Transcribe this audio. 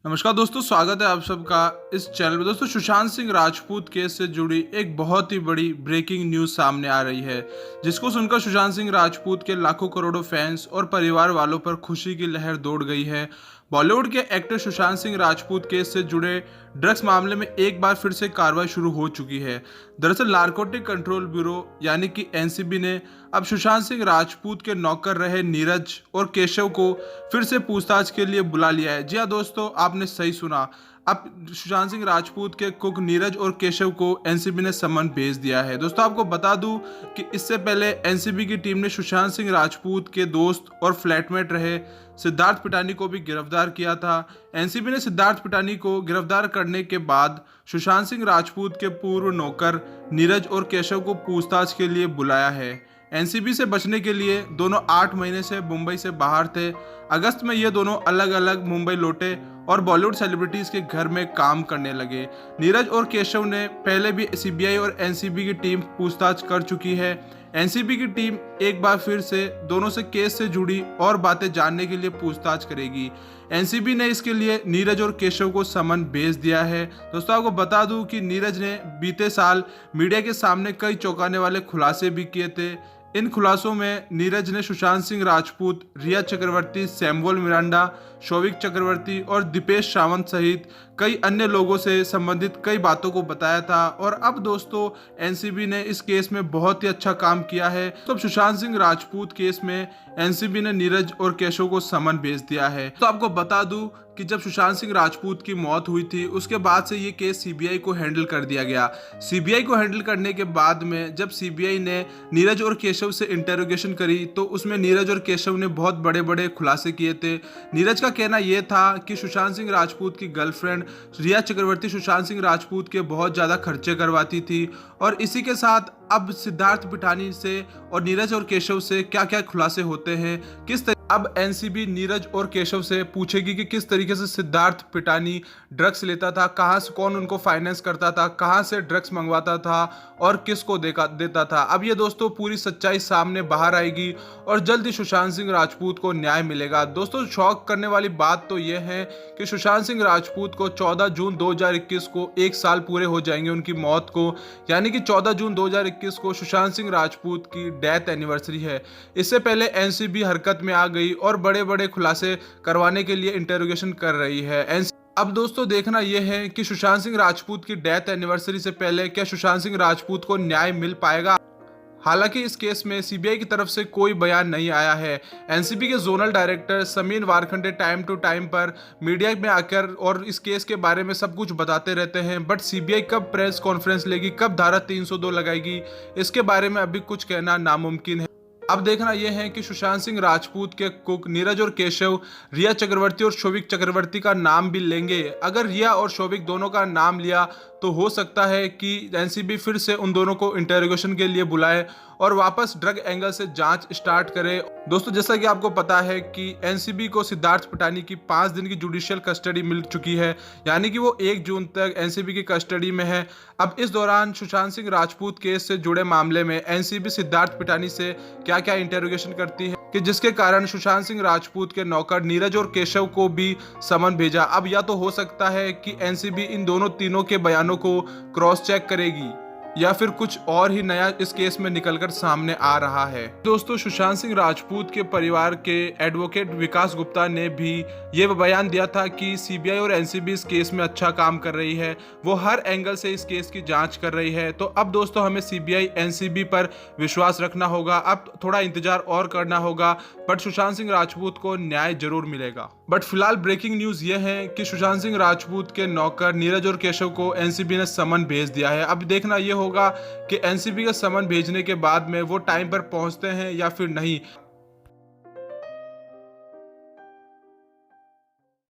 नमस्कार दोस्तों, स्वागत है आप सबका इस चैनल में। दोस्तों, सुशांत सिंह राजपूत केस से जुड़ी एक बहुत ही बड़ी ब्रेकिंग न्यूज़ सामने आ रही है, जिसको सुनकर सुशांत सिंह राजपूत के लाखों करोड़ों फैंस और परिवार वालों पर खुशी की लहर दौड़ गई है। बॉलीवुड के एक्टर सुशांत सिंह राजपूत केस से जुड़े ड्रग्स मामले में एक बार फिर से कार्रवाई शुरू हो चुकी है। दरअसल नारकोटिक कंट्रोल ब्यूरो यानी कि एनसीबी ने अब सुशांत सिंह राजपूत के नौकर रहे नीरज और केशव को फिर से पूछताछ के लिए बुला लिया है। जी हाँ दोस्तों, आपने सही सुना। अब सुशांत सिंह राजपूत के कुक नीरज और केशव को एनसीबी ने समन भेज दिया है। दोस्तों, आपको बता दूं कि इससे पहले एनसीबी की टीम ने सुशांत सिंह राजपूत के दोस्त और फ्लैटमेट रहे सिद्धार्थ पिटानी को भी गिरफ्तार किया था। एनसीबी ने सिद्धार्थ पिटानी को गिरफ्तार करने के बाद सुशांत सिंह राजपूत के पूर्व नौकर नीरज और केशव को पूछताछ के लिए बुलाया है। एनसीबी से बचने के लिए दोनों 8 महीने से मुंबई से बाहर थे। अगस्त में ये दोनों अलग अलग मुंबई लौटे और बॉलीवुड सेलिब्रिटीज के घर में काम करने लगे। नीरज और केशव ने पहले भी सीबीआई और एनसीबी की टीम पूछताछ कर चुकी है। एनसीबी की टीम एक बार फिर से दोनों से केस से जुड़ी और बातें जानने के लिए पूछताछ करेगी। एनसीबी ने इसके लिए नीरज और केशव को समन भेज दिया है। दोस्तों, आपको बता दूं कि नीरज ने बीते साल मीडिया के सामने कई चौंकाने वाले खुलासे भी किए थे। इन खुलासों में नीरज ने सुशांत सिंह राजपूत, रिया चक्रवर्ती, सैमुअल मिरांडा, शौविक चक्रवर्ती और दीपेश सावंत सहित कई अन्य लोगों से संबंधित कई बातों को बताया था। और अब दोस्तों, एनसीबी ने इस केस में बहुत ही अच्छा काम किया है। तो अब सुशांत सिंह राजपूत केस में एनसीबी ने नीरज और केशव को समन भेज दिया है। तो आपको बता दूं कि जब सुशांत सिंह राजपूत की मौत हुई थी, उसके बाद से ये केस सीबीआई को हैंडल कर दिया गया। सीबीआई को हैंडल करने के बाद में जब सीबीआई ने नीरज और केशव से इंटेरोगेशन करी, तो उसमें नीरज और केशव ने बहुत बड़े बड़े खुलासे किए थे। नीरज का कहना यह था कि सुशांत सिंह राजपूत की गर्लफ्रेंड रिया चक्रवर्ती सुशांत सिंह राजपूत के बहुत ज़्यादा खर्चे करवाती थी। और इसी के साथ अब सिद्धार्थ पिटानी से और नीरज और केशव से क्या क्या खुलासे होते हैं, अब एनसीबी नीरज और केशव से पूछेगी कि किस तरीके से सिद्धार्थ पिटानी ड्रग्स लेता था, कहाँ से, कौन उनको फाइनेंस करता था, कहाँ से ड्रग्स मंगवाता था और किसको देता था। अब ये दोस्तों पूरी सच्चाई सामने बाहर आएगी और जल्द ही सुशांत सिंह राजपूत को न्याय मिलेगा। दोस्तों, शौक करने वाली बात तो ये है कि सुशांत सिंह राजपूत को 14 जून 2021 को 1 साल पूरे हो जाएंगे उनकी मौत को, यानी कि 14 जून 2021 को सुशांत सिंह राजपूत की डेथ एनिवर्सरी है। इससे पहले एनसीबी हरकत में आ गई और बड़े बड़े खुलासे करवाने के लिए इंटेरोगेशन कर रही है। अब दोस्तों, देखना यह है कि सुशांत सिंह राजपूत की डेथ एनिवर्सरी से पहले क्या सुशांत सिंह राजपूत को न्याय मिल पाएगा। हालांकि इस केस में सीबीआई की तरफ से कोई बयान नहीं आया है। एनसीबी के zonal director Sameer Wankhede time to time पर मीडिया में आकर और इस केस के बारे में सब कुछ बताते रहते हैं, बट सीबीआई कब प्रेस कॉन्फ्रेंस लेगी, कब धारा 302 लगाएगी, इसके बारे में अभी कुछ कहना नामुमकिन है। अब देखना यह है कि सुशांत सिंह राजपूत के कुक नीरज और केशव रिया चक्रवर्ती और शौविक चक्रवर्ती का नाम भी लेंगे। अगर रिया और शौविक दोनों का नाम लिया तो हो सकता है कि एनसीबी फिर से उन दोनों को इंटेरोगेशन के लिए बुलाए और वापस ड्रग एंगल से जांच स्टार्ट करे। दोस्तों, जैसा कि आपको पता है कि एनसीबी को सिद्धार्थ पिटानी की 5 दिन की जुडिशियल कस्टडी मिल चुकी है, यानी कि वो 1 जून तक एनसीबी की कस्टडी में है। अब इस दौरान सुशांत सिंह राजपूत केस से जुड़े मामले में एनसीबी सिद्धार्थ पिटानी से क्या क्या इंटेरोगेशन करती है कि जिसके कारण सुशांत सिंह राजपूत के नौकर नीरज और केशव को भी समन भेजा। अब या तो हो सकता है कि एनसीबी इन दोनों तीनों के बयानों को क्रॉस चेक करेगी या फिर कुछ और ही नया इस केस में निकलकर सामने आ रहा है। दोस्तों, सुशांत सिंह राजपूत के परिवार के एडवोकेट विकास गुप्ता ने भी ये बयान दिया था कि सीबीआई और एनसीबी इस केस में अच्छा काम कर रही है, वो हर एंगल से इस केस की जांच कर रही है। तो अब दोस्तों, हमें सीबीआई एनसीबी पर विश्वास रखना होगा, अब थोड़ा इंतजार और करना होगा, बट सुशांत सिंह राजपूत को न्याय जरूर मिलेगा। बट फिलहाल ब्रेकिंग न्यूज ये है कि सुशांत सिंह राजपूत के नौकर नीरज और केशव को एनसीबी ने समन भेज दिया है। अब देखना ये होगा कि एनसीबी का समन भेजने के बाद में वो टाइम पर पहुंचते हैं या फिर नहीं।